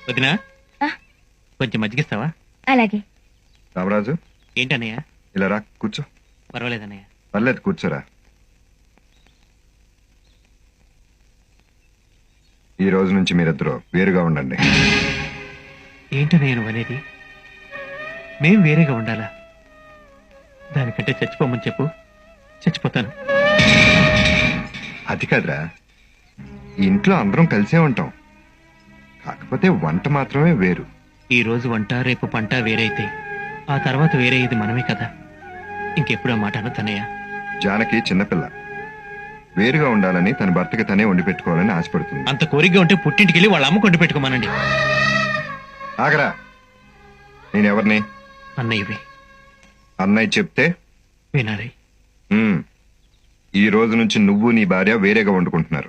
వదినా ఆ. కొంచెం మజ్జిగిస్తావా? అలాగే. రామరాజు ఏంటన్నయ్య? ఇలా రా కూర్చో. పర్వాలేదన్నయ్య. పర్లేదు కూర్చోరా. ఈ రోజు నుంచి మీరిద్దరూ వేరుగా ఉండండి. ఏంటన్నయ్య నువ్వు అనేది? మేం వేరేగా ఉండాలా? దానికంటే చచ్చిపోమని చెప్పు, చచ్చిపోతాను. అది కాదురా, ఈ ఇంట్లో అందరం కలిసే ఉంటాం, కాకపోతే వంట మాత్రమే వేరు. ఈ రోజు వంట రేపు పంట వేరైతే ఆ తర్వాత వేరే ఇది మనమే కదా. ఇంకెప్పుడు ఆ మాట అనొద్దన్నయ్య. జానకి చిన్నపిల్ల, వేరుగా ఉండాలని తన భర్తకి తనే వండి పెట్టుకోవాలని ఆశపడుతుంది. అంత కోరికగా ఉంటే పుట్టింటికి వెళ్ళి వాళ్ళ అమ్మ కొండి పెట్టుకోమనండి. ఆగరా, నేనెవరిని? అన్నయ్యవి. అన్నయ్య చెప్తే వినాలి. ఈ రోజు నుంచి నువ్వు నీ భార్య వేరేగా వండుకుంటున్నారు.